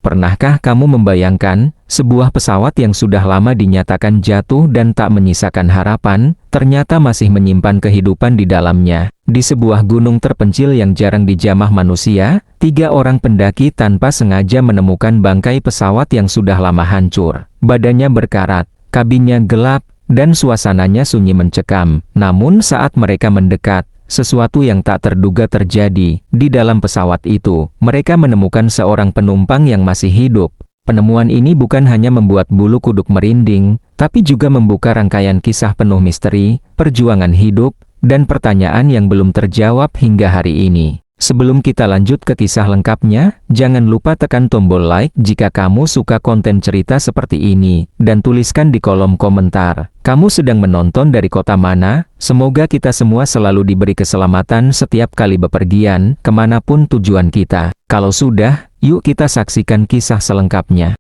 Pernahkah kamu membayangkan, sebuah pesawat yang sudah lama dinyatakan jatuh dan tak menyisakan harapan, ternyata masih menyimpan kehidupan di dalamnya. Di sebuah gunung terpencil yang jarang dijamah manusia, 3 orang pendaki tanpa sengaja menemukan bangkai pesawat yang sudah lama hancur. Badannya berkarat, kabinnya gelap, dan suasananya sunyi mencekam. Namun saat mereka mendekat, sesuatu yang tak terduga terjadi. Di dalam pesawat itu, mereka menemukan seorang penumpang yang masih hidup. Penemuan ini bukan hanya membuat bulu kuduk merinding, tapi juga membuka rangkaian kisah penuh misteri, perjuangan hidup, dan pertanyaan yang belum terjawab hingga hari ini. Sebelum kita lanjut ke kisah lengkapnya, jangan lupa tekan tombol like jika kamu suka konten cerita seperti ini, dan tuliskan di kolom komentar, kamu sedang menonton dari kota mana? Semoga kita semua selalu diberi keselamatan setiap kali bepergian, kemanapun tujuan kita. Kalau sudah, yuk kita saksikan kisah selengkapnya.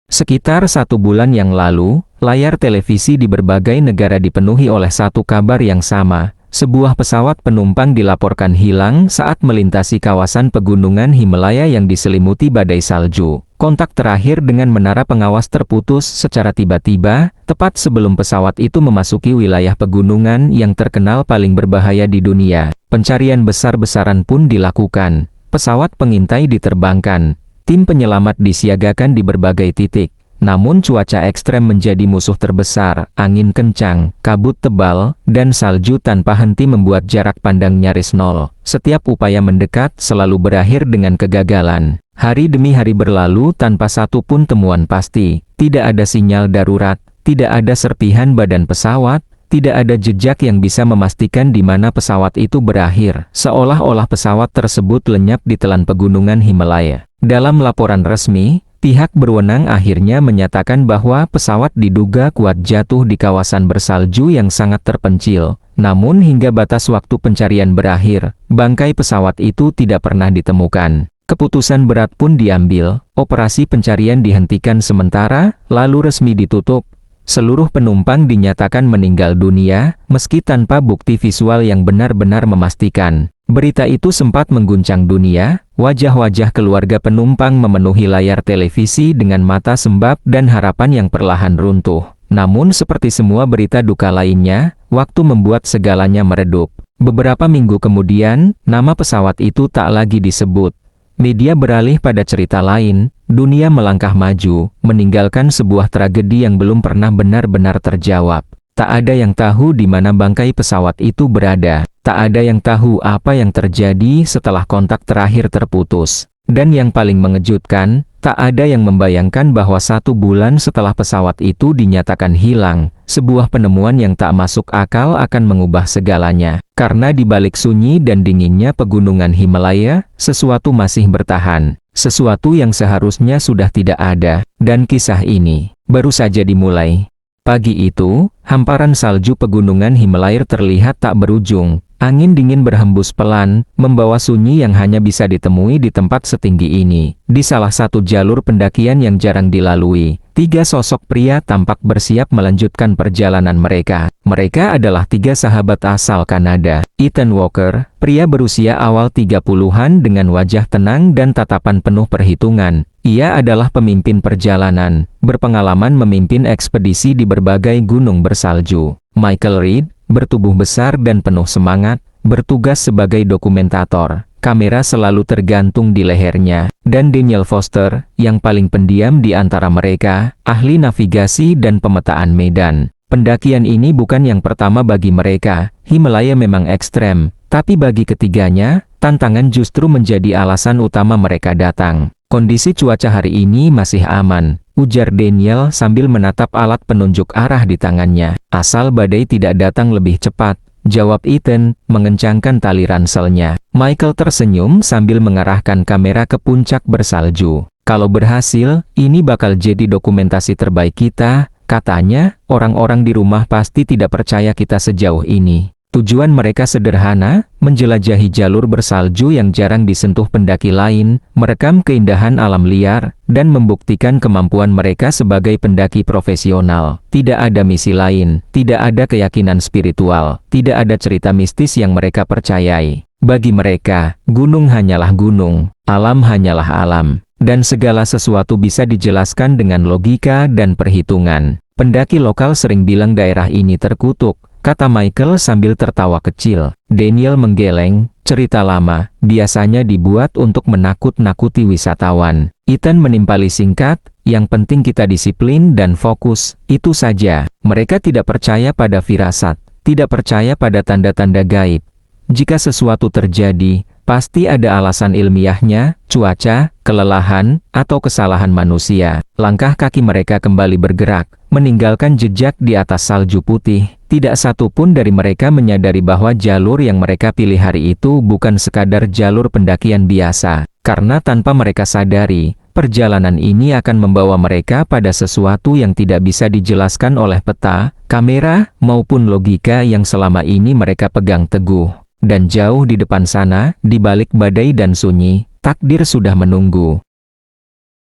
Sekitar 1 bulan yang lalu, layar televisi di berbagai negara dipenuhi oleh satu kabar yang sama. Sebuah pesawat penumpang dilaporkan hilang saat melintasi kawasan pegunungan Himalaya yang diselimuti badai salju. Kontak terakhir dengan menara pengawas terputus secara tiba-tiba, tepat sebelum pesawat itu memasuki wilayah pegunungan yang terkenal paling berbahaya di dunia. Pencarian besar-besaran pun dilakukan. Pesawat pengintai diterbangkan. Tim penyelamat disiagakan di berbagai titik. Namun cuaca ekstrem menjadi musuh terbesar, angin kencang, kabut tebal, dan salju tanpa henti membuat jarak pandang nyaris nol. Setiap upaya mendekat selalu berakhir dengan kegagalan. Hari demi hari berlalu tanpa satu pun temuan pasti. Tidak ada sinyal darurat, tidak ada serpihan badan pesawat, tidak ada jejak yang bisa memastikan di mana pesawat itu berakhir. Seolah-olah pesawat tersebut lenyap di telan pegunungan Himalaya. Dalam laporan resmi, pihak berwenang akhirnya menyatakan bahwa pesawat diduga kuat jatuh di kawasan bersalju yang sangat terpencil. Namun hingga batas waktu pencarian berakhir, bangkai pesawat itu tidak pernah ditemukan. Keputusan berat pun diambil, operasi pencarian dihentikan sementara, lalu resmi ditutup. Seluruh penumpang dinyatakan meninggal dunia, meski tanpa bukti visual yang benar-benar memastikan. Berita itu sempat mengguncang dunia, wajah-wajah keluarga penumpang memenuhi layar televisi dengan mata sembab dan harapan yang perlahan runtuh. Namun seperti semua berita duka lainnya, waktu membuat segalanya meredup. Beberapa minggu kemudian, nama pesawat itu tak lagi disebut. Media beralih pada cerita lain, dunia melangkah maju, meninggalkan sebuah tragedi yang belum pernah benar-benar terjawab. Tak ada yang tahu di mana bangkai pesawat itu berada. Tak ada yang tahu apa yang terjadi setelah kontak terakhir terputus. Dan yang paling mengejutkan, tak ada yang membayangkan bahwa 1 bulan setelah pesawat itu dinyatakan hilang, sebuah penemuan yang tak masuk akal akan mengubah segalanya. Karena di balik sunyi dan dinginnya pegunungan Himalaya, sesuatu masih bertahan. Sesuatu yang seharusnya sudah tidak ada. Dan kisah ini baru saja dimulai. Pagi itu, hamparan salju pegunungan Himalaya terlihat tak berujung. Angin dingin berhembus pelan, membawa sunyi yang hanya bisa ditemui di tempat setinggi ini. Di salah satu jalur pendakian yang jarang dilalui, 3 sosok pria tampak bersiap melanjutkan perjalanan mereka. Mereka adalah 3 sahabat asal Kanada. Ethan Walker, pria berusia awal 30-an dengan wajah tenang dan tatapan penuh perhitungan. Ia adalah pemimpin perjalanan, berpengalaman memimpin ekspedisi di berbagai gunung bersalju. Michael Reed, bertubuh besar dan penuh semangat, bertugas sebagai dokumentator. Kamera selalu tergantung di lehernya. Dan Daniel Foster, yang paling pendiam di antara mereka, ahli navigasi dan pemetaan medan. Pendakian ini bukan yang pertama bagi mereka. Himalaya memang ekstrem, tapi bagi ketiganya, tantangan justru menjadi alasan utama mereka datang. Kondisi cuaca hari ini masih aman, ujar Daniel sambil menatap alat penunjuk arah di tangannya. Asal badai tidak datang lebih cepat, jawab Ethan, mengencangkan tali ranselnya. Michael tersenyum sambil mengarahkan kamera ke puncak bersalju. Kalau berhasil, ini bakal jadi dokumentasi terbaik kita, katanya. Orang-orang di rumah pasti tidak percaya kita sejauh ini. Tujuan mereka sederhana, menjelajahi jalur bersalju yang jarang disentuh pendaki lain, merekam keindahan alam liar, dan membuktikan kemampuan mereka sebagai pendaki profesional. Tidak ada misi lain, tidak ada keyakinan spiritual, tidak ada cerita mistis yang mereka percayai. Bagi mereka, gunung hanyalah gunung, alam hanyalah alam. dan segala sesuatu bisa dijelaskan dengan logika dan perhitungan. Pendaki lokal sering bilang daerah ini terkutuk, kata Michael sambil tertawa kecil. Daniel menggeleng, cerita lama, biasanya dibuat untuk menakut-nakuti wisatawan. Ethan menimpali singkat, yang penting kita disiplin dan fokus, itu saja. Mereka tidak percaya pada firasat, tidak percaya pada tanda-tanda gaib. Jika sesuatu terjadi, pasti ada alasan ilmiahnya, cuaca, kelelahan, atau kesalahan manusia. Langkah kaki mereka kembali bergerak, meninggalkan jejak di atas salju putih. Tidak satu pun dari mereka menyadari bahwa jalur yang mereka pilih hari itu bukan sekadar jalur pendakian biasa. Karena tanpa mereka sadari, perjalanan ini akan membawa mereka pada sesuatu yang tidak bisa dijelaskan oleh peta, kamera, maupun logika yang selama ini mereka pegang teguh. Dan jauh di depan sana, di balik badai dan sunyi, takdir sudah menunggu.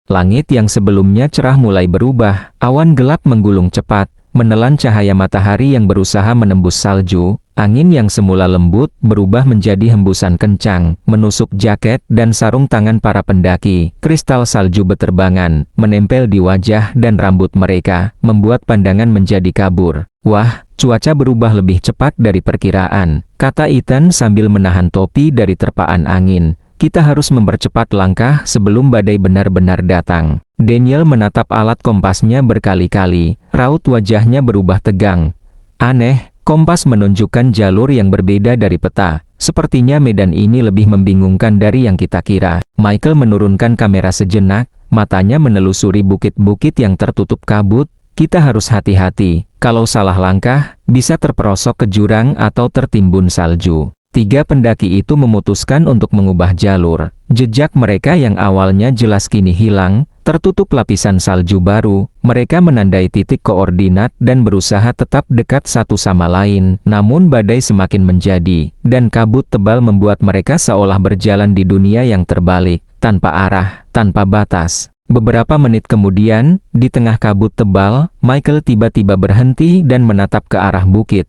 Langit yang sebelumnya cerah mulai berubah, awan gelap menggulung cepat, menelan cahaya matahari yang berusaha menembus salju. Angin yang semula lembut berubah menjadi hembusan kencang, menusuk jaket dan sarung tangan para pendaki. Kristal salju beterbangan, menempel di wajah dan rambut mereka, membuat pandangan menjadi kabur. Wah, cuaca berubah lebih cepat dari perkiraan, kata Ethan sambil menahan topi dari terpaan angin. Kita harus mempercepat langkah sebelum badai benar-benar datang. Daniel menatap alat kompasnya berkali-kali, raut wajahnya berubah tegang. Aneh, kompas menunjukkan jalur yang berbeda dari peta. Sepertinya medan ini lebih membingungkan dari yang kita kira. Michael menurunkan kamera sejenak, matanya menelusuri bukit-bukit yang tertutup kabut. Kita harus hati-hati, kalau salah langkah, bisa terperosok ke jurang atau tertimbun salju. Tiga pendaki itu memutuskan untuk mengubah jalur. Jejak mereka yang awalnya jelas kini hilang, tertutup lapisan salju baru. Mereka menandai titik koordinat dan berusaha tetap dekat satu sama lain. Namun badai semakin menjadi, dan kabut tebal membuat mereka seolah berjalan di dunia yang terbalik, tanpa arah, tanpa batas. Beberapa menit kemudian, di tengah kabut tebal, Michael tiba-tiba berhenti dan menatap ke arah bukit.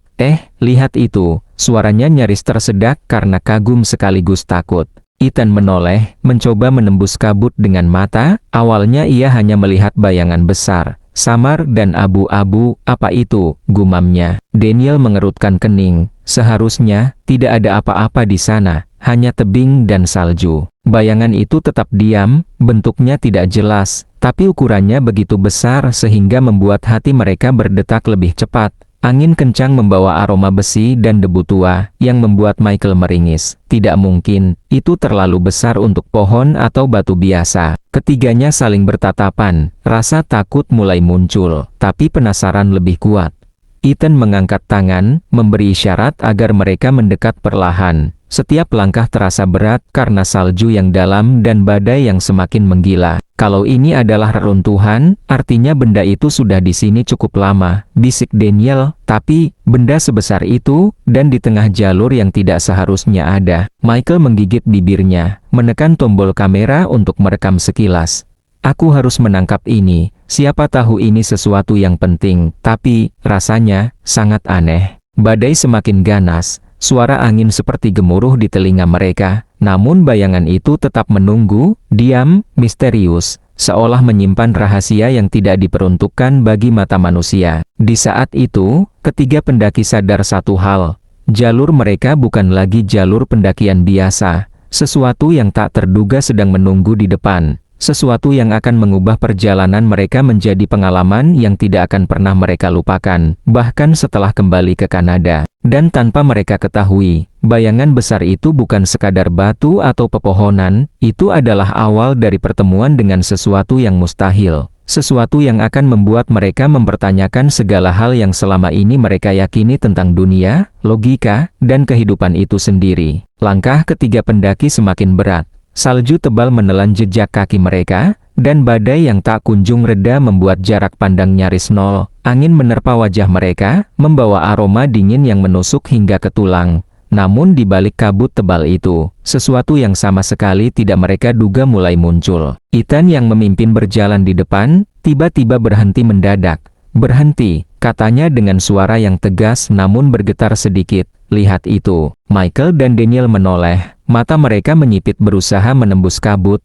Lihat itu, suaranya nyaris tersedak karena kagum sekaligus takut. Ethan menoleh, mencoba menembus kabut dengan mata. Awalnya ia hanya melihat bayangan besar, samar dan abu-abu. Apa itu? Gumamnya. Daniel mengerutkan kening. Seharusnya, tidak ada apa-apa di sana, hanya tebing dan salju. Bayangan itu tetap diam, bentuknya tidak jelas, tapi ukurannya begitu besar sehingga membuat hati mereka berdetak lebih cepat. Angin kencang membawa aroma besi dan debu tua, yang membuat Michael meringis. Tidak mungkin, itu terlalu besar untuk pohon atau batu biasa. Ketiganya saling bertatapan, rasa takut mulai muncul, tapi penasaran lebih kuat. Ethan mengangkat tangan, memberi isyarat agar mereka mendekat perlahan. Setiap langkah terasa berat karena salju yang dalam dan badai yang semakin menggila. Kalau ini adalah reruntuhan, artinya benda itu sudah di sini cukup lama, bisik Daniel. Tapi, benda sebesar itu, dan di tengah jalur yang tidak seharusnya ada. Michael menggigit bibirnya, menekan tombol kamera untuk merekam sekilas. Aku harus menangkap ini, siapa tahu ini sesuatu yang penting, tapi, rasanya, sangat aneh. Badai semakin ganas. Suara angin seperti gemuruh di telinga mereka, namun bayangan itu tetap menunggu, diam, misterius, seolah menyimpan rahasia yang tidak diperuntukkan bagi mata manusia. Di saat itu, ketiga pendaki sadar satu hal, jalur mereka bukan lagi jalur pendakian biasa, sesuatu yang tak terduga sedang menunggu di depan. Sesuatu yang akan mengubah perjalanan mereka menjadi pengalaman yang tidak akan pernah mereka lupakan, bahkan setelah kembali ke Kanada. Dan tanpa mereka ketahui, bayangan besar itu bukan sekadar batu atau pepohonan, itu adalah awal dari pertemuan dengan sesuatu yang mustahil. Sesuatu yang akan membuat mereka mempertanyakan segala hal yang selama ini mereka yakini tentang dunia, logika, dan kehidupan itu sendiri. Langkah ketiga pendaki semakin berat. Salju tebal menelan jejak kaki mereka, dan badai yang tak kunjung reda membuat jarak pandang nyaris nol. Angin menerpa wajah mereka, membawa aroma dingin yang menusuk hingga ke tulang. Namun di balik kabut tebal itu, sesuatu yang sama sekali tidak mereka duga mulai muncul. Ethan yang memimpin berjalan di depan, tiba-tiba berhenti mendadak. Berhenti, katanya dengan suara yang tegas namun bergetar sedikit. Lihat itu. Michael dan Daniel menoleh, mata mereka menyipit berusaha menembus kabut.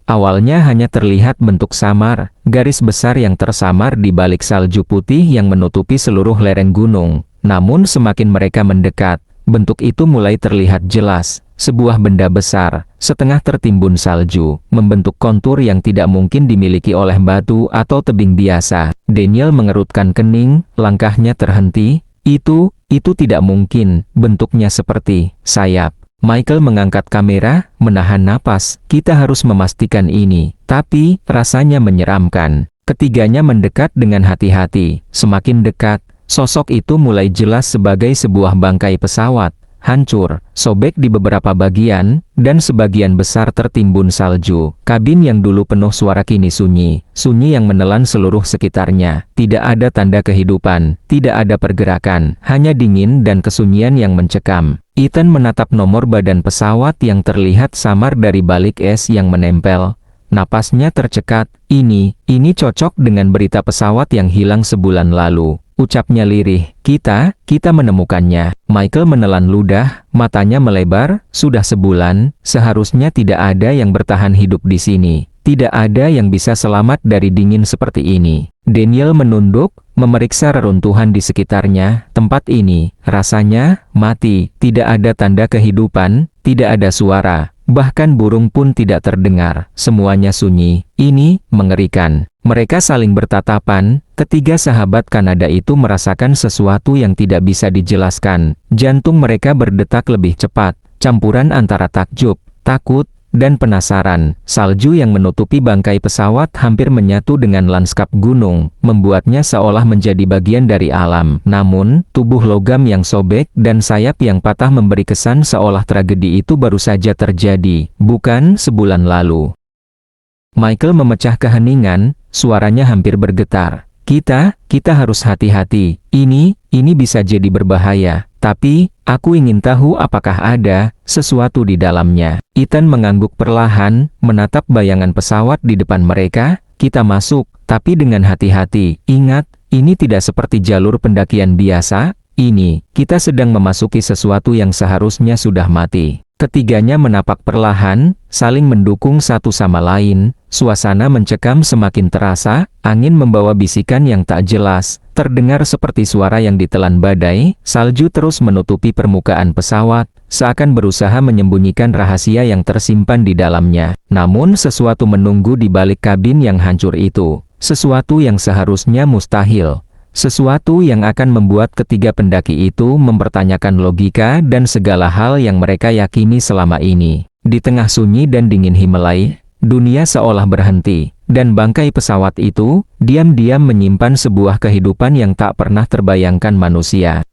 Awalnya hanya terlihat bentuk samar, garis besar yang tersamar di balik salju putih yang menutupi seluruh lereng gunung. Namun semakin mereka mendekat, bentuk itu mulai terlihat jelas. Sebuah benda besar, setengah tertimbun salju, membentuk kontur yang tidak mungkin dimiliki oleh batu atau tebing biasa. Daniel mengerutkan kening, langkahnya terhenti. Itu tidak mungkin, bentuknya seperti sayap. Michael mengangkat kamera, menahan napas. Kita harus memastikan ini, tapi rasanya menyeramkan. Ketiganya mendekat dengan hati-hati. Semakin dekat, sosok itu mulai jelas sebagai sebuah bangkai pesawat. Hancur, sobek di beberapa bagian, dan sebagian besar tertimbun salju. Kabin yang dulu penuh suara kini sunyi yang menelan seluruh sekitarnya. Tidak ada tanda kehidupan, tidak ada pergerakan, hanya dingin dan kesunyian yang mencekam. Ethan menatap nomor badan pesawat yang terlihat samar dari balik es yang menempel. Napasnya tercekat. Ini cocok dengan berita pesawat yang hilang sebulan lalu. Ucapnya lirih, kita menemukannya. Michael menelan ludah, matanya melebar. Sudah sebulan, seharusnya tidak ada yang bertahan hidup di sini. Tidak ada yang bisa selamat dari dingin seperti ini. Daniel menunduk, memeriksa reruntuhan di sekitarnya. Tempat ini, rasanya, mati. Tidak ada tanda kehidupan, tidak ada suara. Bahkan burung pun tidak terdengar. Semuanya sunyi. Ini mengerikan. Mereka saling bertatapan. Ketiga sahabat Kanada itu merasakan sesuatu yang tidak bisa dijelaskan. Jantung mereka berdetak lebih cepat. Campuran antara takjub, takut, dan penasaran. Salju yang menutupi bangkai pesawat hampir menyatu dengan lanskap gunung, membuatnya seolah menjadi bagian dari alam. Namun, tubuh logam yang sobek dan sayap yang patah memberi kesan seolah tragedi itu baru saja terjadi, bukan sebulan lalu. Michael memecah keheningan, suaranya hampir bergetar. Kita harus hati-hati. Ini bisa jadi berbahaya. Tapi, aku ingin tahu apakah ada sesuatu di dalamnya. Ethan mengangguk perlahan, menatap bayangan pesawat di depan mereka. Kita masuk, tapi dengan hati-hati. Ingat, ini tidak seperti jalur pendakian biasa. Kita sedang memasuki sesuatu yang seharusnya sudah mati. Ketiganya menapak perlahan, saling mendukung satu sama lain. Suasana mencekam semakin terasa, angin membawa bisikan yang tak jelas, terdengar seperti suara yang ditelan badai. Salju terus menutupi permukaan pesawat, seakan berusaha menyembunyikan rahasia yang tersimpan di dalamnya. Namun sesuatu menunggu di balik kabin yang hancur itu. Sesuatu yang seharusnya mustahil. Sesuatu yang akan membuat ketiga pendaki itu mempertanyakan logika dan segala hal yang mereka yakini selama ini. Di tengah sunyi dan dingin Himalaya, dunia seolah berhenti, dan bangkai pesawat itu diam-diam menyimpan sebuah kehidupan yang tak pernah terbayangkan manusia.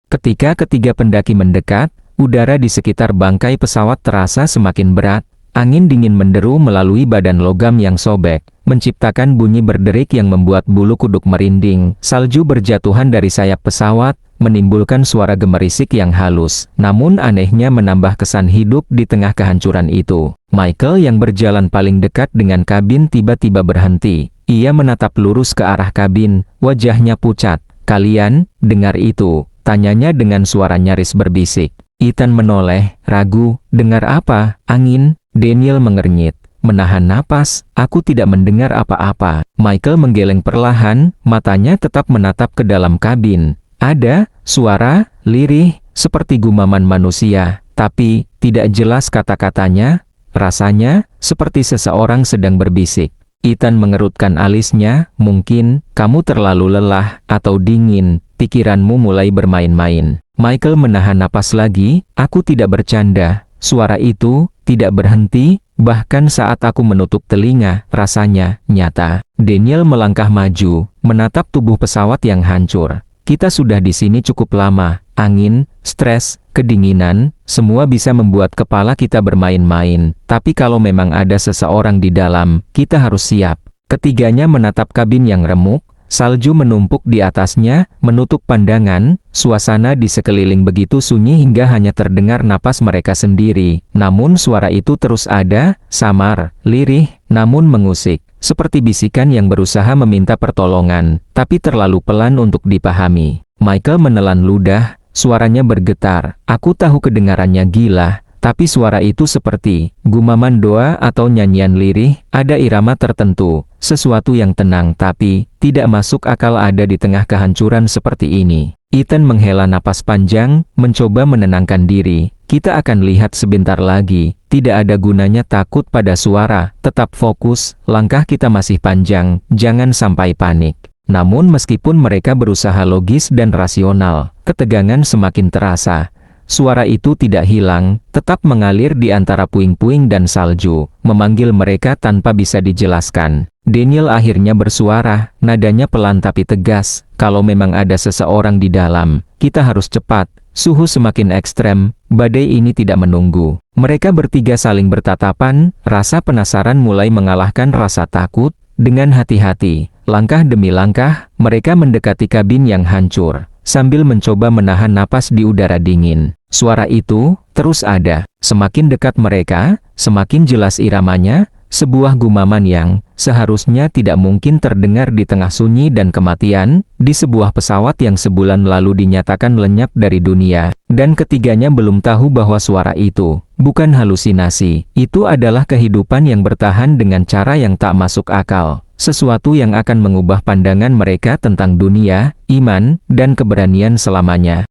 Ketika ketiga pendaki mendekat, udara di sekitar bangkai pesawat terasa semakin berat. Angin dingin menderu melalui badan logam yang sobek, menciptakan bunyi berderik yang membuat bulu kuduk merinding. Salju berjatuhan dari sayap pesawat, menimbulkan suara gemerisik yang halus, namun anehnya menambah kesan hidup di tengah kehancuran itu. Michael yang berjalan paling dekat dengan kabin tiba-tiba berhenti. Ia menatap lurus ke arah kabin, wajahnya pucat. "Kalian, dengar itu?" tanyanya dengan suara nyaris berbisik. Ethan menoleh, ragu. "Dengar apa? Angin?" Daniel mengernyit, menahan napas. "Aku tidak mendengar apa-apa." Michael menggeleng perlahan, matanya tetap menatap ke dalam kabin. Ada suara, lirih, seperti gumaman manusia, tapi tidak jelas kata-katanya. Rasanya seperti seseorang sedang berbisik. Ethan mengerutkan alisnya. "Mungkin kamu terlalu lelah atau dingin, pikiranmu mulai bermain-main." Michael menahan napas lagi. "Aku tidak bercanda." Suara itu tidak berhenti, bahkan saat aku menutup telinga, rasanya nyata. Daniel melangkah maju, menatap tubuh pesawat yang hancur. "Kita sudah di sini cukup lama. Angin, stres, kedinginan, semua bisa membuat kepala kita bermain-main. Tapi kalau memang ada seseorang di dalam, kita harus siap." Ketiganya menatap kabin yang remuk. Salju menumpuk di atasnya, menutup pandangan. Suasana di sekeliling begitu sunyi hingga hanya terdengar napas mereka sendiri. Namun suara itu terus ada, samar, lirih, namun mengusik. Seperti bisikan yang berusaha meminta pertolongan, tapi terlalu pelan untuk dipahami. Michael menelan ludah, suaranya bergetar. "Aku tahu kedengarannya gila, Tapi suara itu seperti gumaman doa atau nyanyian lirih, ada irama tertentu, sesuatu yang tenang tapi tidak masuk akal ada di tengah kehancuran seperti ini. Ethan menghela napas panjang, mencoba menenangkan diri. Kita akan lihat sebentar lagi, tidak ada gunanya takut pada suara, tetap fokus, langkah kita masih panjang, jangan sampai panik. Namun meskipun mereka berusaha logis dan rasional, ketegangan semakin terasa. Suara itu tidak hilang, tetap mengalir di antara puing-puing dan salju, memanggil mereka tanpa bisa dijelaskan. Daniel akhirnya bersuara, nadanya pelan tapi tegas, kalau memang ada seseorang di dalam, kita harus cepat. Suhu semakin ekstrem, badai ini tidak menunggu. Mereka bertiga saling bertatapan, rasa penasaran mulai mengalahkan rasa takut. Dengan hati-hati, langkah demi langkah, mereka mendekati kabin yang hancur. Sambil mencoba menahan napas di udara dingin. Suara itu terus ada. Semakin dekat mereka, semakin jelas iramanya, sebuah gumaman yang seharusnya tidak mungkin terdengar di tengah sunyi dan kematian, di sebuah pesawat yang sebulan lalu dinyatakan lenyap dari dunia. Dan ketiganya belum tahu bahwa suara itu bukan halusinasi, itu adalah kehidupan yang bertahan dengan cara yang tak masuk akal. Sesuatu yang akan mengubah pandangan mereka tentang dunia, iman, dan keberanian selamanya.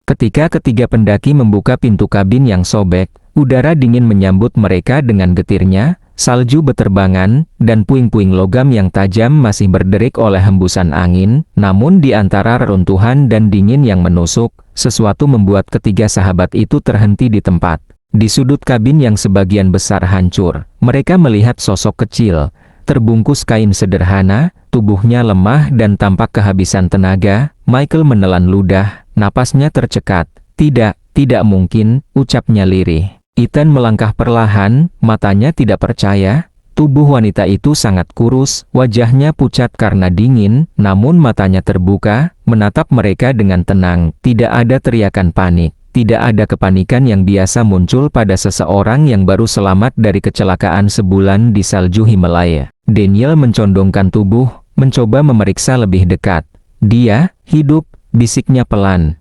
Ketika ketiga pendaki membuka pintu kabin yang sobek, udara dingin menyambut mereka dengan getirnya, salju beterbangan, dan puing-puing logam yang tajam masih berderik oleh hembusan angin, namun di antara reruntuhan dan dingin yang menusuk, sesuatu membuat ketiga sahabat itu terhenti di tempat. Di sudut kabin yang sebagian besar hancur, mereka melihat sosok kecil, terbungkus kain sederhana, tubuhnya lemah dan tampak kehabisan tenaga. Michael menelan ludah, napasnya tercekat. Tidak mungkin, ucapnya lirih. Ethan melangkah perlahan, matanya tidak percaya. Tubuh wanita itu sangat kurus, wajahnya pucat karena dingin, namun matanya terbuka, menatap mereka dengan tenang. Tidak ada teriakan panik. Tidak ada kepanikan yang biasa muncul pada seseorang yang baru selamat dari kecelakaan sebulan di salju Himalaya. Daniel mencondongkan tubuh, mencoba memeriksa lebih dekat. Dia hidup, bisiknya pelan.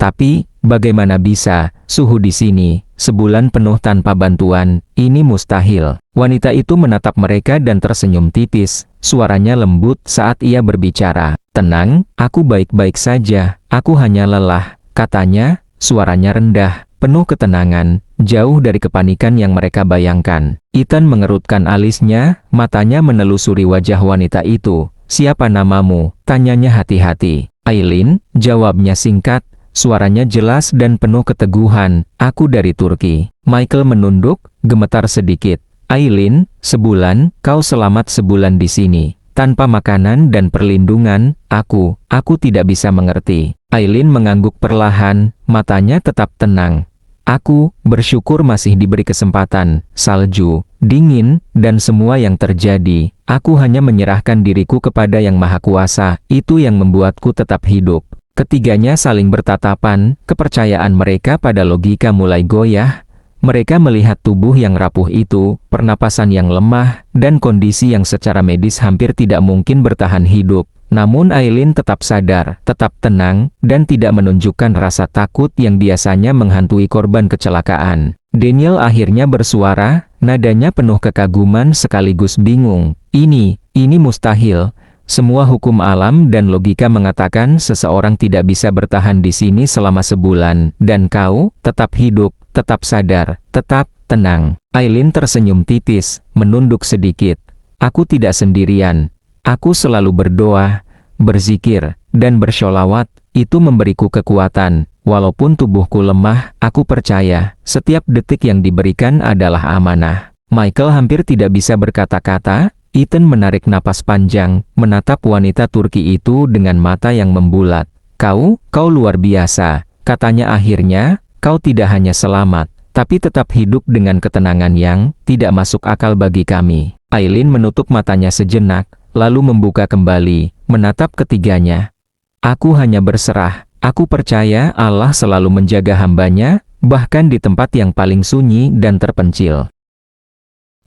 Tapi, bagaimana bisa, suhu di sini, sebulan penuh tanpa bantuan, ini mustahil. Wanita itu menatap mereka dan tersenyum tipis, suaranya lembut saat ia berbicara. Tenang, aku baik-baik saja, aku hanya lelah, katanya. Suaranya rendah, penuh ketenangan, jauh dari kepanikan yang mereka bayangkan. Ethan mengerutkan alisnya, matanya menelusuri wajah wanita itu. Siapa namamu? Tanyanya hati-hati. Aileen, jawabnya singkat, suaranya jelas dan penuh keteguhan. Aku dari Turki. Michael menunduk, gemetar sedikit. Aileen, sebulan, kau selamat sebulan di sini. Tanpa makanan dan perlindungan, aku tidak bisa mengerti. Aileen mengangguk perlahan, matanya tetap tenang. Aku bersyukur masih diberi kesempatan. Salju, dingin, dan semua yang terjadi. Aku hanya menyerahkan diriku kepada Yang Maha Kuasa, itu yang membuatku tetap hidup. Ketiganya saling bertatapan, kepercayaan mereka pada logika mulai goyah. Mereka melihat tubuh yang rapuh itu, pernapasan yang lemah, dan kondisi yang secara medis hampir tidak mungkin bertahan hidup. Namun Aileen tetap sadar, tetap tenang, dan tidak menunjukkan rasa takut yang biasanya menghantui korban kecelakaan. Daniel akhirnya bersuara, nadanya penuh kekaguman sekaligus bingung. Ini mustahil. Semua hukum alam dan logika mengatakan seseorang tidak bisa bertahan di sini selama sebulan, dan kau tetap hidup. Tetap sadar, tetap tenang. Aileen tersenyum tipis, menunduk sedikit. Aku tidak sendirian. Aku selalu berdoa, berzikir, dan bersholawat. Itu memberiku kekuatan. Walaupun tubuhku lemah, aku percaya, setiap detik yang diberikan adalah amanah. Michael hampir tidak bisa berkata-kata. Ethan menarik napas panjang, menatap wanita Turki itu dengan mata yang membulat. Kau luar biasa, katanya akhirnya. Kau tidak hanya selamat, tapi tetap hidup dengan ketenangan yang tidak masuk akal bagi kami. Aileen menutup matanya sejenak, lalu membuka kembali, menatap ketiganya. Aku hanya berserah, aku percaya Allah selalu menjaga hambanya, bahkan di tempat yang paling sunyi dan terpencil.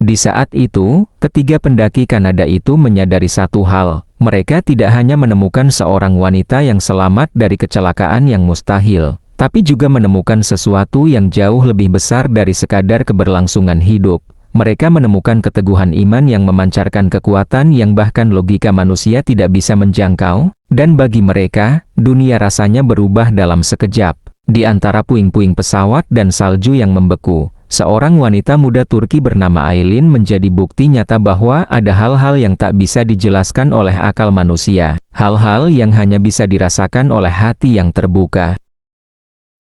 Di saat itu, ketiga pendaki Kanada itu menyadari satu hal. Mereka tidak hanya menemukan seorang wanita yang selamat dari kecelakaan yang mustahil, tapi juga menemukan sesuatu yang jauh lebih besar dari sekadar keberlangsungan hidup. Mereka menemukan keteguhan iman yang memancarkan kekuatan yang bahkan logika manusia tidak bisa menjangkau, dan bagi mereka, dunia rasanya berubah dalam sekejap. Di antara puing-puing pesawat dan salju yang membeku, seorang wanita muda Turki bernama Aylin menjadi bukti nyata bahwa ada hal-hal yang tak bisa dijelaskan oleh akal manusia, hal-hal yang hanya bisa dirasakan oleh hati yang terbuka.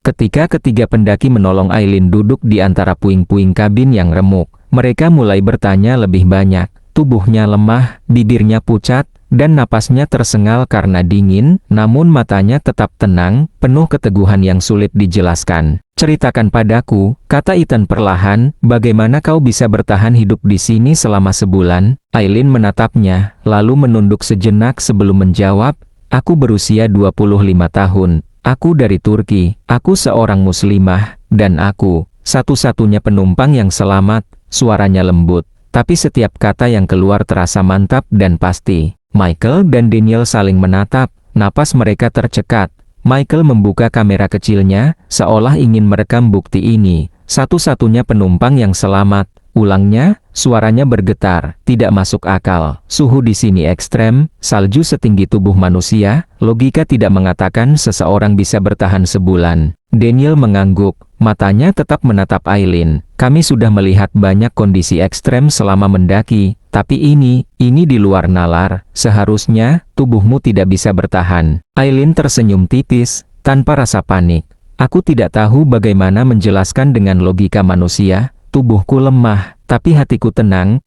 Ketika ketiga pendaki menolong Aylin duduk di antara puing-puing kabin yang remuk, mereka mulai bertanya lebih banyak. Tubuhnya lemah, bibirnya pucat, dan napasnya tersengal karena dingin, namun matanya tetap tenang, penuh keteguhan yang sulit dijelaskan. "Ceritakan padaku," kata Ethan perlahan, "bagaimana kau bisa bertahan hidup di sini selama sebulan?" Aylin menatapnya, lalu menunduk sejenak sebelum menjawab, "Aku berusia 25 tahun. Aku dari Turki, aku seorang muslimah, dan aku, satu-satunya penumpang yang selamat." Suaranya lembut, tapi setiap kata yang keluar terasa mantap dan pasti. Michael dan Daniel saling menatap, napas mereka tercekat. Michael membuka kamera kecilnya, seolah ingin merekam bukti ini. "Satu-satunya penumpang yang selamat," ulangnya, suaranya bergetar, "tidak masuk akal. Suhu di sini ekstrem, salju setinggi tubuh manusia, logika tidak mengatakan seseorang bisa bertahan sebulan." Daniel mengangguk, matanya tetap menatap Aylin. "Kami sudah melihat banyak kondisi ekstrem selama mendaki, tapi ini di luar nalar. Seharusnya, tubuhmu tidak bisa bertahan." Aylin tersenyum tipis, tanpa rasa panik. "Aku tidak tahu bagaimana menjelaskan dengan logika manusia. Tubuhku lemah, tapi hatiku tenang.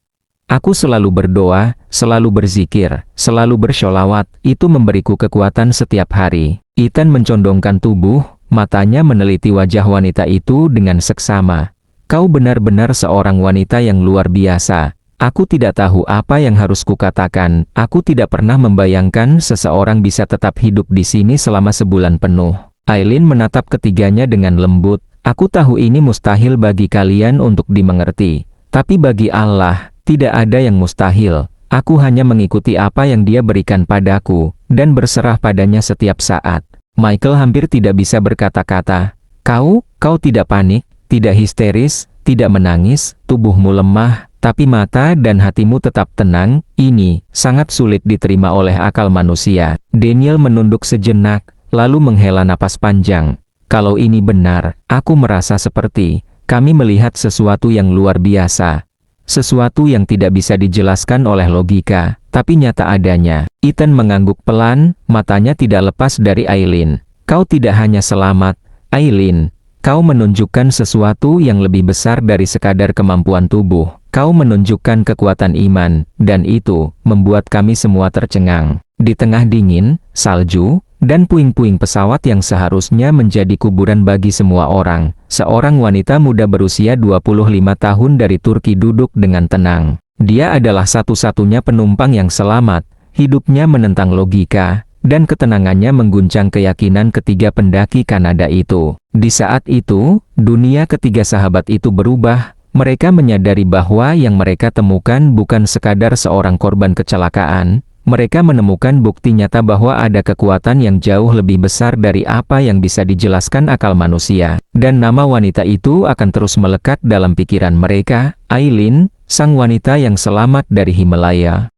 Aku selalu berdoa, selalu berzikir, selalu bersholawat. Itu memberiku kekuatan setiap hari." Ethan mencondongkan tubuh, matanya meneliti wajah wanita itu dengan seksama. "Kau benar-benar seorang wanita yang luar biasa. Aku tidak tahu apa yang harus kukatakan. Aku tidak pernah membayangkan seseorang bisa tetap hidup di sini selama sebulan penuh." Aylin menatap ketiganya dengan lembut. "Aku tahu ini mustahil bagi kalian untuk dimengerti. Tapi bagi Allah, tidak ada yang mustahil. Aku hanya mengikuti apa yang Dia berikan padaku, dan berserah padanya setiap saat." Michael hampir tidak bisa berkata-kata. Kau tidak panik, tidak histeris, tidak menangis, tubuhmu lemah, tapi mata dan hatimu tetap tenang." Ini sangat sulit diterima oleh akal manusia. Daniel menunduk sejenak, lalu menghela napas panjang. "Kalau ini benar, aku merasa seperti kami melihat sesuatu yang luar biasa. Sesuatu yang tidak bisa dijelaskan oleh logika, tapi nyata adanya." Ethan mengangguk pelan, matanya tidak lepas dari Aylin. "Kau tidak hanya selamat, Aylin. Kau menunjukkan sesuatu yang lebih besar dari sekadar kemampuan tubuh. Kau menunjukkan kekuatan iman, dan itu membuat kami semua tercengang." Di tengah dingin, salju, dan puing-puing pesawat yang seharusnya menjadi kuburan bagi semua orang, seorang wanita muda berusia 25 tahun dari Turki duduk dengan tenang. Dia adalah satu-satunya penumpang yang selamat. Hidupnya menentang logika, dan ketenangannya mengguncang keyakinan ketiga pendaki Kanada itu. Di saat itu, dunia ketiga sahabat itu berubah. Mereka menyadari bahwa yang mereka temukan bukan sekadar seorang korban kecelakaan. Mereka menemukan bukti nyata bahwa ada kekuatan yang jauh lebih besar dari apa yang bisa dijelaskan akal manusia. Dan nama wanita itu akan terus melekat dalam pikiran mereka, Aylin, sang wanita yang selamat dari Himalaya.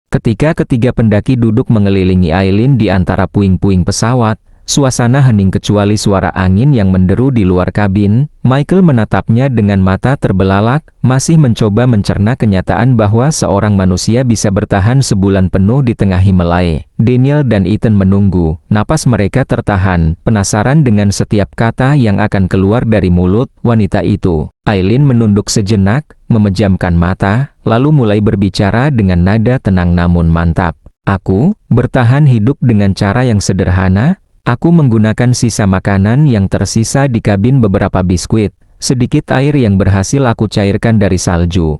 Ketika ketiga pendaki duduk mengelilingi Aylin di antara puing-puing pesawat, suasana hening kecuali suara angin yang menderu di luar kabin. Michael menatapnya dengan mata terbelalak, masih mencoba mencerna kenyataan bahwa seorang manusia bisa bertahan sebulan penuh di tengah Himalaya. Daniel dan Ethan menunggu, napas mereka tertahan, penasaran dengan setiap kata yang akan keluar dari mulut wanita itu. Aylin menunduk sejenak, memejamkan mata, lalu mulai berbicara dengan nada tenang namun mantap. "Aku bertahan hidup dengan cara yang sederhana. Aku menggunakan sisa makanan yang tersisa di kabin, beberapa biskuit, sedikit air yang berhasil aku cairkan dari salju.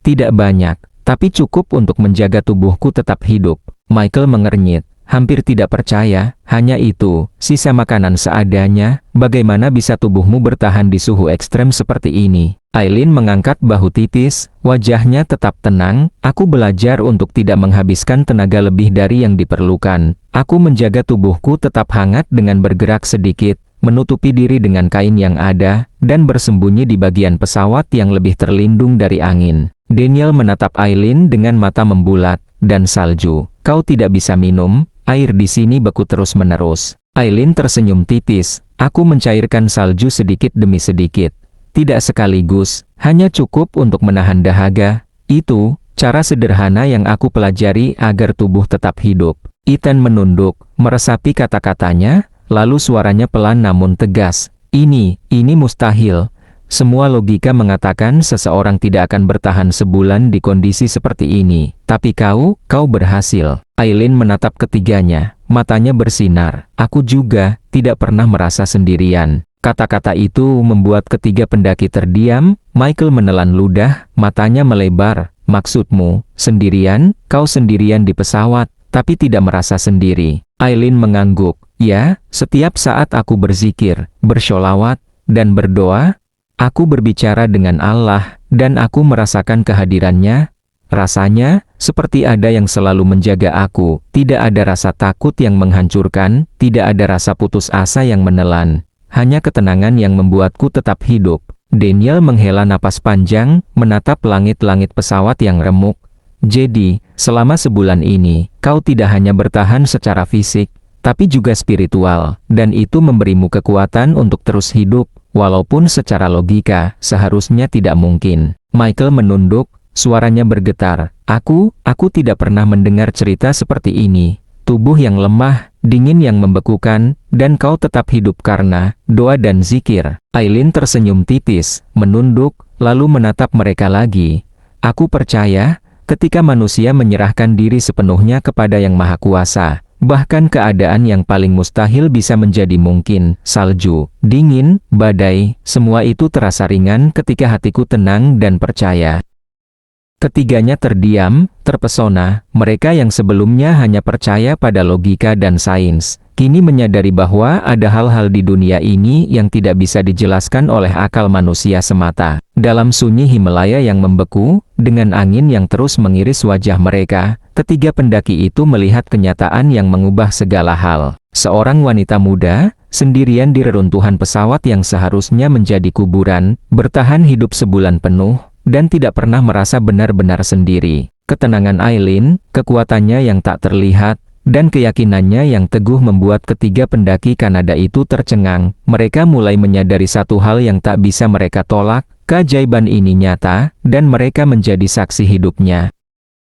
Tidak banyak, tapi cukup untuk menjaga tubuhku tetap hidup." Michael mengernyit, hampir tidak percaya. "Hanya itu, sisa makanan seadanya, bagaimana bisa tubuhmu bertahan di suhu ekstrem seperti ini?" Aylin mengangkat bahu tipis, wajahnya tetap tenang. "Aku belajar untuk tidak menghabiskan tenaga lebih dari yang diperlukan. Aku menjaga tubuhku tetap hangat dengan bergerak sedikit, menutupi diri dengan kain yang ada, dan bersembunyi di bagian pesawat yang lebih terlindung dari angin. Daniel menatap Aileen dengan mata membulat, dan salju. Kau tidak bisa minum, air di sini beku terus-menerus. Aileen tersenyum tipis. Aku mencairkan salju sedikit demi sedikit. Tidak sekaligus, hanya cukup untuk menahan dahaga. Itu cara sederhana yang aku pelajari agar tubuh tetap hidup. Ethan menunduk, meresapi kata-katanya, lalu suaranya pelan namun tegas. Ini mustahil. Semua logika mengatakan seseorang tidak akan bertahan sebulan di kondisi seperti ini. Tapi kau berhasil. Aileen menatap ketiganya, matanya bersinar. Aku juga tidak pernah merasa sendirian. Kata-kata itu membuat ketiga pendaki terdiam. Michael menelan ludah, matanya melebar. Maksudmu, sendirian? Kau sendirian di pesawat, tapi tidak merasa sendiri. Aileen mengangguk. Ya, setiap saat aku berzikir, bersholawat, dan berdoa, aku berbicara dengan Allah, dan aku merasakan kehadirannya. Rasanya, seperti ada yang selalu menjaga aku. Tidak ada rasa takut yang menghancurkan, tidak ada rasa putus asa yang menelan. Hanya ketenangan yang membuatku tetap hidup. Daniel menghela napas panjang, menatap langit-langit pesawat yang remuk. Jadi, selama sebulan ini, kau tidak hanya bertahan secara fisik, tapi juga spiritual, dan itu memberimu kekuatan untuk terus hidup, walaupun secara logika, seharusnya tidak mungkin. Michael menunduk, suaranya bergetar. Aku tidak pernah mendengar cerita seperti ini. Tubuh yang lemah, dingin yang membekukan, dan kau tetap hidup karena doa dan zikir. Aileen tersenyum tipis, menunduk, lalu menatap mereka lagi. Aku percaya, ketika manusia menyerahkan diri sepenuhnya kepada Yang Maha Kuasa, bahkan keadaan yang paling mustahil bisa menjadi mungkin. Salju, dingin, badai, semua itu terasa ringan ketika hatiku tenang dan percaya. Ketiganya terdiam, terpesona. Mereka yang sebelumnya hanya percaya pada logika dan sains, kini menyadari bahwa ada hal-hal di dunia ini yang tidak bisa dijelaskan oleh akal manusia semata. Dalam sunyi Himalaya yang membeku, dengan angin yang terus mengiris wajah mereka, ketiga pendaki itu melihat kenyataan yang mengubah segala hal. Seorang wanita muda, sendirian di reruntuhan pesawat yang seharusnya menjadi kuburan, bertahan hidup sebulan penuh, dan tidak pernah merasa benar-benar sendiri. Ketenangan Aileen, kekuatannya yang tak terlihat, dan keyakinannya yang teguh membuat ketiga pendaki Kanada itu tercengang. Mereka mulai menyadari satu hal yang tak bisa mereka tolak, keajaiban ini nyata, dan mereka menjadi saksi hidupnya.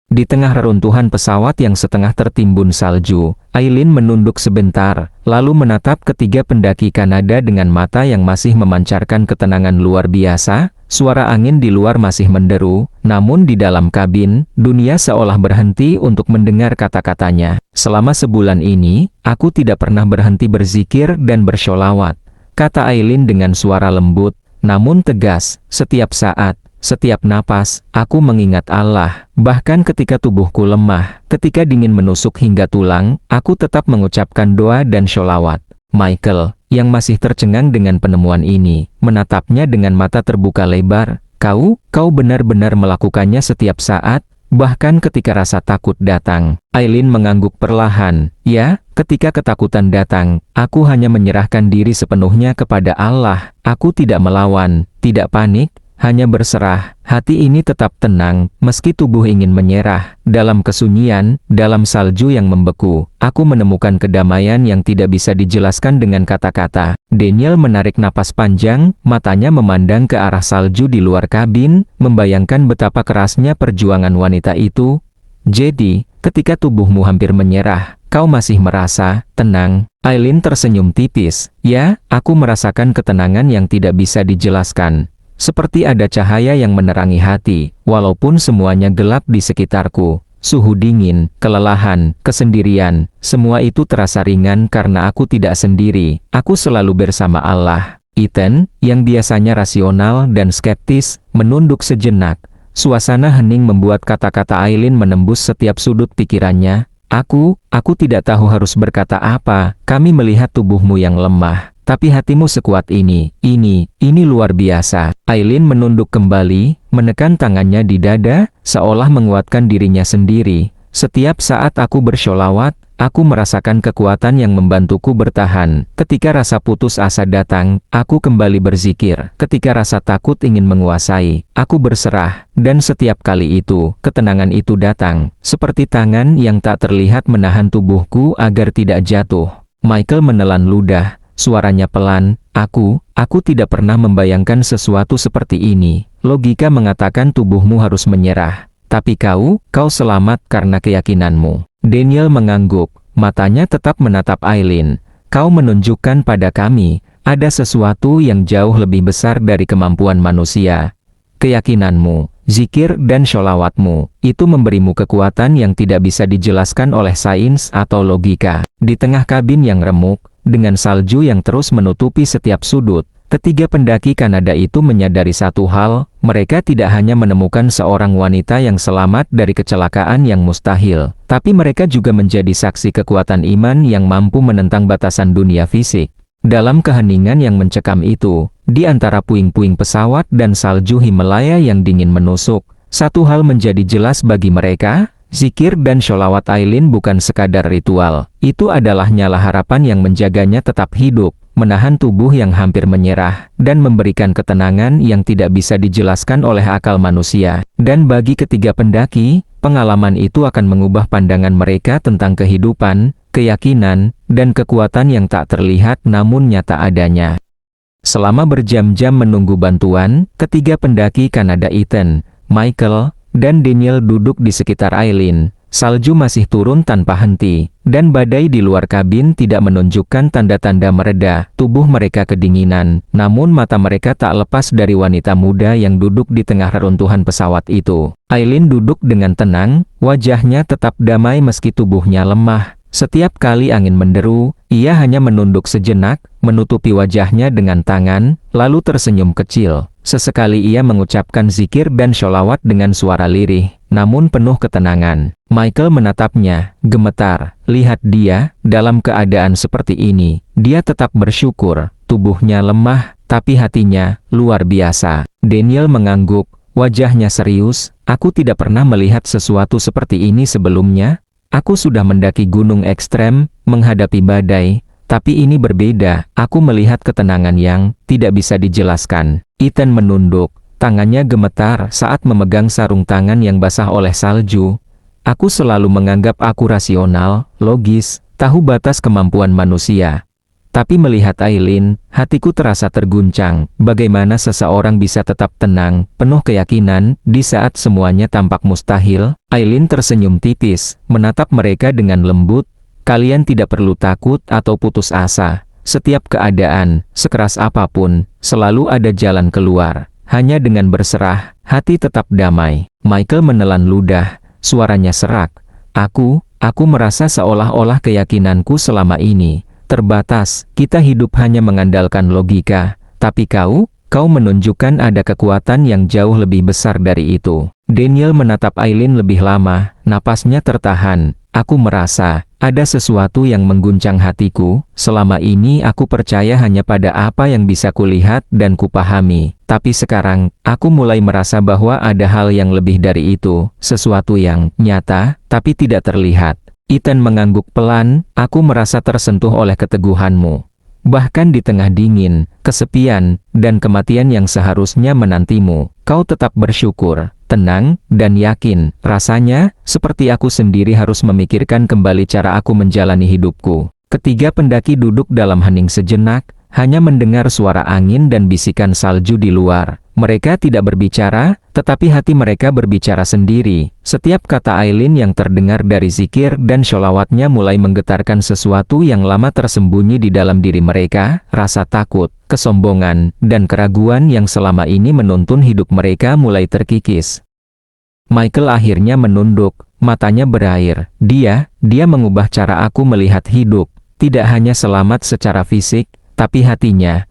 Di tengah reruntuhan pesawat yang setengah tertimbun salju, Aileen menunduk sebentar, lalu menatap ketiga pendaki Kanada dengan mata yang masih memancarkan ketenangan luar biasa. Suara angin di luar masih menderu, namun di dalam kabin, dunia seolah berhenti untuk mendengar kata-katanya. Selama sebulan ini, aku tidak pernah berhenti berzikir dan bersholawat, kata Aileen dengan suara lembut, namun tegas. Setiap saat, setiap napas, aku mengingat Allah. Bahkan ketika tubuhku lemah, ketika dingin menusuk hingga tulang, aku tetap mengucapkan doa dan sholawat. Michael, yang masih tercengang dengan penemuan ini, menatapnya dengan mata terbuka lebar. Kau benar-benar melakukannya setiap saat, bahkan ketika rasa takut datang. Aileen mengangguk perlahan. Ya, ketika ketakutan datang, aku hanya menyerahkan diri sepenuhnya kepada Allah. Aku tidak melawan, tidak panik, hanya berserah. Hati ini tetap tenang, meski tubuh ingin menyerah. Dalam kesunyian, dalam salju yang membeku, aku menemukan kedamaian yang tidak bisa dijelaskan dengan kata-kata. Daniel menarik napas panjang, matanya memandang ke arah salju di luar kabin, membayangkan betapa kerasnya perjuangan wanita itu. Jadi, ketika tubuhmu hampir menyerah, kau masih merasa tenang. Aileen tersenyum tipis. Ya, aku merasakan ketenangan yang tidak bisa dijelaskan. Seperti ada cahaya yang menerangi hati, walaupun semuanya gelap di sekitarku. Suhu dingin, kelelahan, kesendirian, semua itu terasa ringan karena aku tidak sendiri. Aku selalu bersama Allah. Ethan, yang biasanya rasional dan skeptis, menunduk sejenak. Suasana hening membuat kata-kata Aileen menembus setiap sudut pikirannya. Aku tidak tahu harus berkata apa. Kami melihat tubuhmu yang lemah, tapi hatimu sekuat ini luar biasa. Aileen menunduk kembali, menekan tangannya di dada, seolah menguatkan dirinya sendiri. Setiap saat aku bersholawat, aku merasakan kekuatan yang membantuku bertahan. Ketika rasa putus asa datang, aku kembali berzikir. Ketika rasa takut ingin menguasai, aku berserah. Dan setiap kali itu, ketenangan itu datang, seperti tangan yang tak terlihat menahan tubuhku agar tidak jatuh. Michael menelan ludah, suaranya pelan, aku tidak pernah membayangkan sesuatu seperti ini. Logika mengatakan tubuhmu harus menyerah. Tapi kau selamat karena keyakinanmu. Daniel mengangguk, matanya tetap menatap Aileen. Kau menunjukkan pada kami, ada sesuatu yang jauh lebih besar dari kemampuan manusia. Keyakinanmu, zikir dan sholawatmu, itu memberimu kekuatan yang tidak bisa dijelaskan oleh sains atau logika. Di tengah kabin yang remuk, dengan salju yang terus menutupi setiap sudut, ketiga pendaki Kanada itu menyadari satu hal, mereka tidak hanya menemukan seorang wanita yang selamat dari kecelakaan yang mustahil, tapi mereka juga menjadi saksi kekuatan iman yang mampu menentang batasan dunia fisik. Dalam keheningan yang mencekam itu, di antara puing-puing pesawat dan salju Himalaya yang dingin menusuk, satu hal menjadi jelas bagi mereka, zikir dan sholawat Aileen bukan sekadar ritual, itu adalah nyala harapan yang menjaganya tetap hidup, menahan tubuh yang hampir menyerah, dan memberikan ketenangan yang tidak bisa dijelaskan oleh akal manusia. Dan bagi ketiga pendaki, pengalaman itu akan mengubah pandangan mereka tentang kehidupan, keyakinan, dan kekuatan yang tak terlihat namun nyata adanya. Selama berjam-jam menunggu bantuan, ketiga pendaki Kanada Ethan, Michael, dan Daniel duduk di sekitar Aileen. Salju masih turun tanpa henti, dan badai di luar kabin tidak menunjukkan tanda-tanda mereda. Tubuh mereka kedinginan, namun mata mereka tak lepas dari wanita muda yang duduk di tengah reruntuhan pesawat itu. Aileen duduk dengan tenang, wajahnya tetap damai meski tubuhnya lemah. Setiap kali angin menderu, ia hanya menunduk sejenak, menutupi wajahnya dengan tangan, lalu tersenyum kecil. Sesekali ia mengucapkan zikir dan sholawat dengan suara lirih, namun penuh ketenangan. Michael menatapnya, gemetar. Lihat dia, dalam keadaan seperti ini, dia tetap bersyukur. Tubuhnya lemah, tapi hatinya luar biasa. Daniel mengangguk, wajahnya serius. Aku tidak pernah melihat sesuatu seperti ini sebelumnya. Aku sudah mendaki gunung ekstrem, menghadapi badai, tapi ini berbeda. Aku melihat ketenangan yang tidak bisa dijelaskan. Ethan menunduk, tangannya gemetar saat memegang sarung tangan yang basah oleh salju. Aku selalu menganggap aku rasional, logis, tahu batas kemampuan manusia. Tapi melihat Aileen, hatiku terasa terguncang. Bagaimana seseorang bisa tetap tenang, penuh keyakinan, di saat semuanya tampak mustahil? Aileen tersenyum tipis, menatap mereka dengan lembut. Kalian tidak perlu takut atau putus asa. Setiap keadaan, sekeras apapun, selalu ada jalan keluar. Hanya dengan berserah, hati tetap damai. Michael menelan ludah, suaranya serak. Aku merasa seolah-olah keyakinanku selama ini terbatas. Kita hidup hanya mengandalkan logika, tapi kau menunjukkan ada kekuatan yang jauh lebih besar dari itu. Daniel menatap Aileen lebih lama, napasnya tertahan. Aku merasa ada sesuatu yang mengguncang hatiku. Selama ini aku percaya hanya pada apa yang bisa kulihat dan kupahami. Tapi sekarang, aku mulai merasa bahwa ada hal yang lebih dari itu. Sesuatu yang nyata, tapi tidak terlihat. Ethan mengangguk pelan, aku merasa tersentuh oleh keteguhanmu. Bahkan di tengah dingin, kesepian, dan kematian yang seharusnya menantimu, kau tetap bersyukur, tenang, dan yakin. Rasanya, seperti aku sendiri harus memikirkan kembali cara aku menjalani hidupku. Ketiga pendaki duduk dalam hening sejenak, hanya mendengar suara angin dan bisikan salju di luar. Mereka tidak berbicara, tetapi hati mereka berbicara sendiri. Setiap kata Aileen yang terdengar dari zikir dan sholawatnya mulai menggetarkan sesuatu yang lama tersembunyi di dalam diri mereka, rasa takut, kesombongan, dan keraguan yang selama ini menuntun hidup mereka mulai terkikis. Michael akhirnya menunduk, matanya berair. Dia mengubah cara aku melihat hidup. Tidak hanya selamat secara fisik, tapi hatinya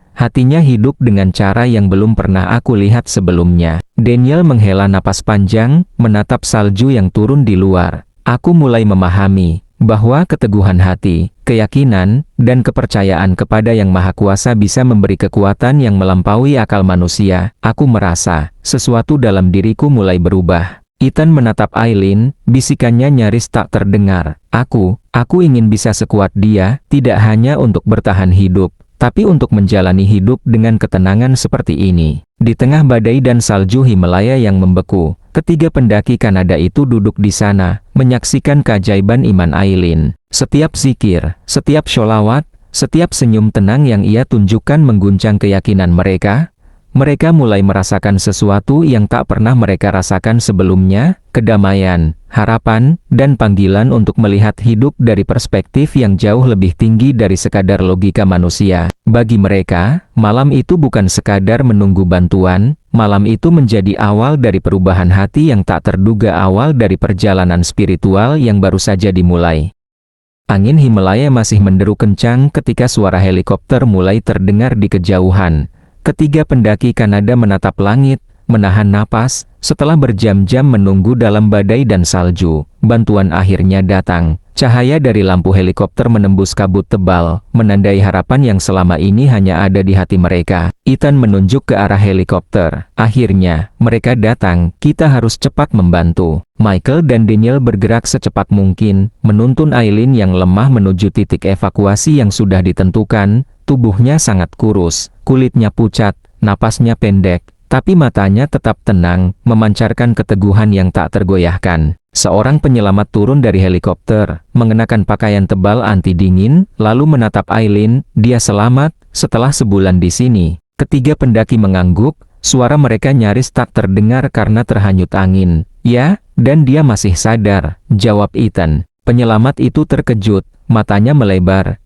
hidup dengan cara yang belum pernah aku lihat sebelumnya. Daniel menghela napas panjang, menatap salju yang turun di luar. Aku mulai memahami bahwa keteguhan hati, keyakinan, dan kepercayaan kepada Yang Maha Kuasa bisa memberi kekuatan yang melampaui akal manusia. Aku merasa sesuatu dalam diriku mulai berubah. Ethan menatap Aileen, bisikannya nyaris tak terdengar. Aku ingin bisa sekuat dia, tidak hanya untuk bertahan hidup, tapi untuk menjalani hidup dengan ketenangan seperti ini. Di tengah badai dan salju Himalaya yang membeku, ketiga pendaki Kanada itu duduk di sana, menyaksikan keajaiban iman Aileen. Setiap zikir, setiap sholawat, setiap senyum tenang yang ia tunjukkan mengguncang keyakinan mereka. Mereka mulai merasakan sesuatu yang tak pernah mereka rasakan sebelumnya, kedamaian, harapan, dan panggilan untuk melihat hidup dari perspektif yang jauh lebih tinggi dari sekadar logika manusia. Bagi mereka, malam itu bukan sekadar menunggu bantuan, malam itu menjadi awal dari perubahan hati yang tak terduga, awal dari perjalanan spiritual yang baru saja dimulai. Angin Himalaya masih menderu kencang ketika suara helikopter mulai terdengar di kejauhan. Ketiga pendaki Kanada menatap langit, menahan napas. Setelah berjam-jam menunggu dalam badai dan salju, bantuan akhirnya datang. Cahaya dari lampu helikopter menembus kabut tebal, menandai harapan yang selama ini hanya ada di hati mereka. Ethan menunjuk ke arah helikopter. Akhirnya, mereka datang. Kita harus cepat membantu. Michael dan Daniel bergerak secepat mungkin, menuntun Aileen yang lemah menuju titik evakuasi yang sudah ditentukan. Tubuhnya sangat kurus, kulitnya pucat, napasnya pendek, tapi matanya tetap tenang, memancarkan keteguhan yang tak tergoyahkan. Seorang penyelamat turun dari helikopter, mengenakan pakaian tebal anti-dingin, lalu menatap Aileen. Dia selamat, setelah sebulan di sini. Ketiga pendaki mengangguk, suara mereka nyaris tak terdengar karena terhanyut angin. Ya, dan dia masih sadar, jawab Ethan. Penyelamat itu terkejut, matanya melebar.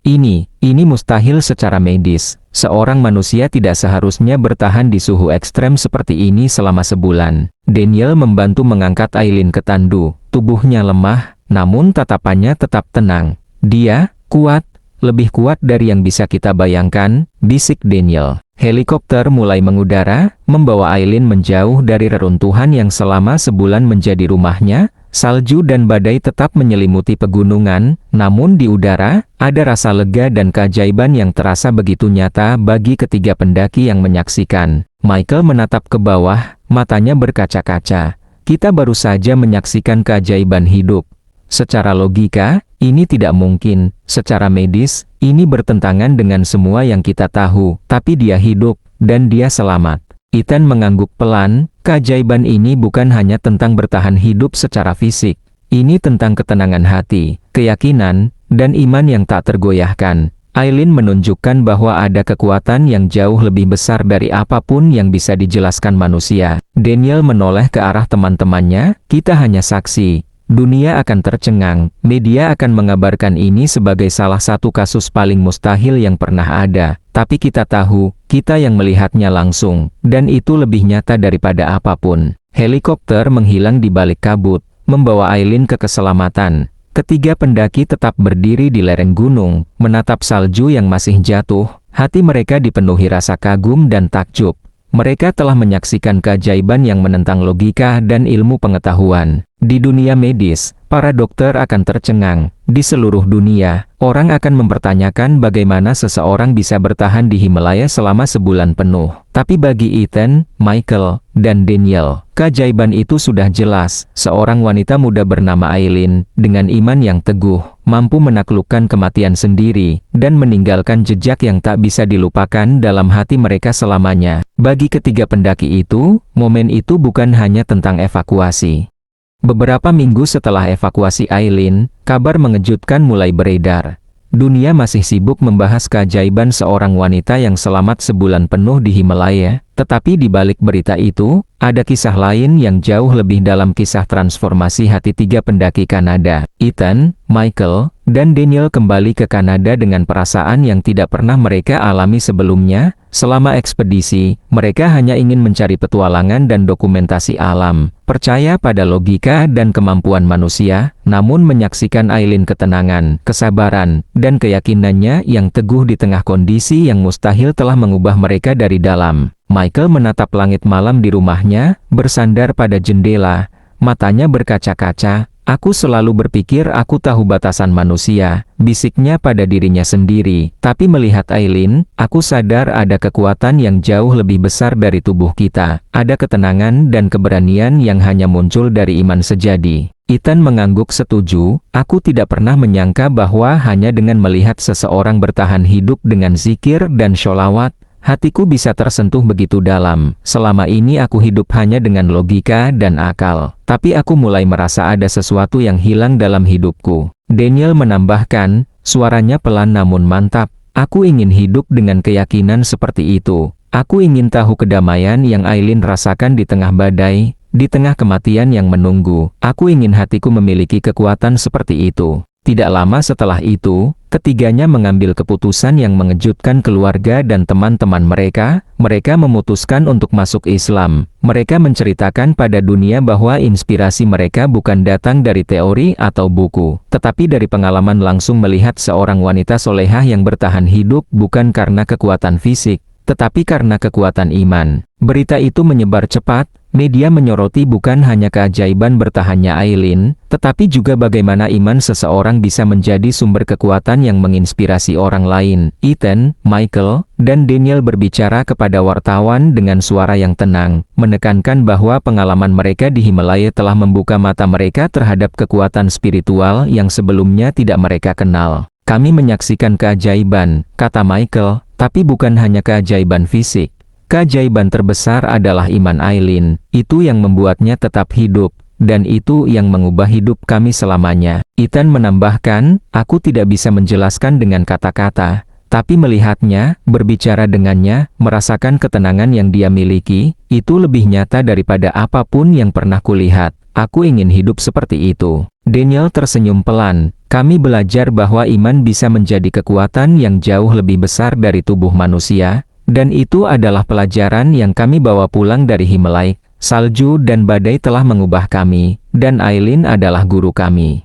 Ini mustahil secara medis. Seorang manusia tidak seharusnya bertahan di suhu ekstrem seperti ini selama sebulan. Daniel membantu mengangkat Aileen ke tandu. Tubuhnya lemah, namun tatapannya tetap tenang. Dia kuat, lebih kuat dari yang bisa kita bayangkan, bisik Daniel. Helikopter mulai mengudara, membawa Aileen menjauh dari reruntuhan yang selama sebulan menjadi rumahnya. Salju dan badai tetap menyelimuti pegunungan, namun di udara, ada rasa lega dan keajaiban yang terasa begitu nyata bagi ketiga pendaki yang menyaksikan. Michael menatap ke bawah, matanya berkaca-kaca. Kita baru saja menyaksikan keajaiban hidup. Secara logika, ini tidak mungkin. Secara medis, ini bertentangan dengan semua yang kita tahu. Tapi dia hidup, dan dia selamat. Ethan mengangguk pelan. Keajaiban ini bukan hanya tentang bertahan hidup secara fisik. Ini tentang ketenangan hati, keyakinan, dan iman yang tak tergoyahkan. Aileen menunjukkan bahwa ada kekuatan yang jauh lebih besar dari apapun yang bisa dijelaskan manusia. Daniel menoleh ke arah teman-temannya. Kita hanya saksi. Dunia akan tercengang. Media akan mengabarkan ini sebagai salah satu kasus paling mustahil yang pernah ada. Tapi kita tahu, kita yang melihatnya langsung, dan itu lebih nyata daripada apapun. Helikopter menghilang di balik kabut, membawa Aileen ke keselamatan. Ketiga pendaki tetap berdiri di lereng gunung, menatap salju yang masih jatuh. Hati mereka dipenuhi rasa kagum dan takjub. Mereka telah menyaksikan keajaiban yang menentang logika dan ilmu pengetahuan. Di dunia medis, para dokter akan tercengang. Di seluruh dunia, orang akan mempertanyakan bagaimana seseorang bisa bertahan di Himalaya selama sebulan penuh. Tapi bagi Ethan, Michael, dan Daniel, keajaiban itu sudah jelas. Seorang wanita muda bernama Aileen, dengan iman yang teguh, mampu menaklukkan kematian sendiri, dan meninggalkan jejak yang tak bisa dilupakan dalam hati mereka selamanya. Bagi ketiga pendaki itu, momen itu bukan hanya tentang evakuasi. Beberapa minggu setelah evakuasi Aileen, kabar mengejutkan mulai beredar. Dunia masih sibuk membahas keajaiban seorang wanita yang selamat sebulan penuh di Himalaya. Tetapi di balik berita itu, ada kisah lain yang jauh lebih dalam, kisah transformasi hati tiga pendaki Kanada. Ethan, Michael, dan Daniel kembali ke Kanada dengan perasaan yang tidak pernah mereka alami sebelumnya. Selama ekspedisi, mereka hanya ingin mencari petualangan dan dokumentasi alam, percaya pada logika dan kemampuan manusia, namun menyaksikan Aileen ketenangan, kesabaran, dan keyakinannya yang teguh di tengah kondisi yang mustahil telah mengubah mereka dari dalam. Michael menatap langit malam di rumahnya, bersandar pada jendela, matanya berkaca-kaca. Aku selalu berpikir aku tahu batasan manusia, bisiknya pada dirinya sendiri. Tapi melihat Aileen, aku sadar ada kekuatan yang jauh lebih besar dari tubuh kita. Ada ketenangan dan keberanian yang hanya muncul dari iman sejati. Ethan mengangguk setuju. Aku tidak pernah menyangka bahwa hanya dengan melihat seseorang bertahan hidup dengan zikir dan sholawat, hatiku bisa tersentuh begitu dalam. Selama ini aku hidup hanya dengan logika dan akal. Tapi aku mulai merasa ada sesuatu yang hilang dalam hidupku. Daniel menambahkan, suaranya pelan namun mantap. Aku ingin hidup dengan keyakinan seperti itu. Aku ingin tahu kedamaian yang Aileen rasakan di tengah badai, di tengah kematian yang menunggu. Aku ingin hatiku memiliki kekuatan seperti itu. Tidak lama setelah itu, ketiganya mengambil keputusan yang mengejutkan keluarga dan teman-teman mereka. Mereka memutuskan untuk masuk Islam. Mereka menceritakan pada dunia bahwa inspirasi mereka bukan datang dari teori atau buku, tetapi dari pengalaman langsung melihat seorang wanita solehah yang bertahan hidup bukan karena kekuatan fisik, tetapi karena kekuatan iman. Berita itu menyebar cepat. Media menyoroti bukan hanya keajaiban bertahannya Aileen, tetapi juga bagaimana iman seseorang bisa menjadi sumber kekuatan yang menginspirasi orang lain. Ethan, Michael, dan Daniel berbicara kepada wartawan dengan suara yang tenang, menekankan bahwa pengalaman mereka di Himalaya telah membuka mata mereka terhadap kekuatan spiritual yang sebelumnya tidak mereka kenal. Kami menyaksikan keajaiban, kata Michael, tapi bukan hanya keajaiban fisik. Keajaiban terbesar adalah iman Aileen, itu yang membuatnya tetap hidup, dan itu yang mengubah hidup kami selamanya. Ethan menambahkan, aku tidak bisa menjelaskan dengan kata-kata, tapi melihatnya, berbicara dengannya, merasakan ketenangan yang dia miliki, itu lebih nyata daripada apapun yang pernah kulihat. Aku ingin hidup seperti itu. Daniel tersenyum pelan. Kami belajar bahwa iman bisa menjadi kekuatan yang jauh lebih besar dari tubuh manusia, dan itu adalah pelajaran yang kami bawa pulang dari Himalaya. Salju dan badai telah mengubah kami, dan Aileen adalah guru kami.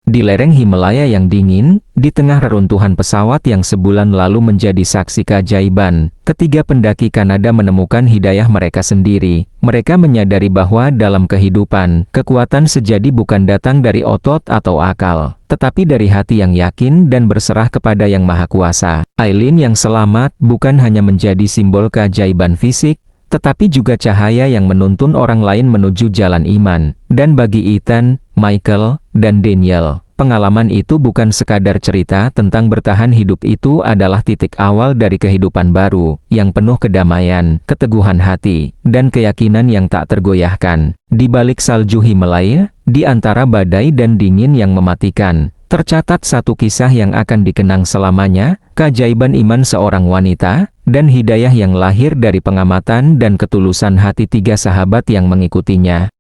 Di lereng Himalaya yang dingin, di tengah reruntuhan pesawat yang sebulan lalu menjadi saksi keajaiban, ketiga pendaki Kanada menemukan hidayah mereka sendiri. Mereka menyadari bahwa dalam kehidupan, kekuatan sejati bukan datang dari otot atau akal, tetapi dari hati yang yakin dan berserah kepada Yang Maha Kuasa. Aileen yang selamat bukan hanya menjadi simbol keajaiban fisik, tetapi juga cahaya yang menuntun orang lain menuju jalan iman. Dan bagi Ethan, Michael, dan Daniel, pengalaman itu bukan sekadar cerita tentang bertahan hidup, itu adalah titik awal dari kehidupan baru, yang penuh kedamaian, keteguhan hati, dan keyakinan yang tak tergoyahkan. Di balik salju Himalaya, di antara badai dan dingin yang mematikan, tercatat satu kisah yang akan dikenang selamanya, keajaiban iman seorang wanita, dan hidayah yang lahir dari pengamatan dan ketulusan hati tiga sahabat yang mengikutinya.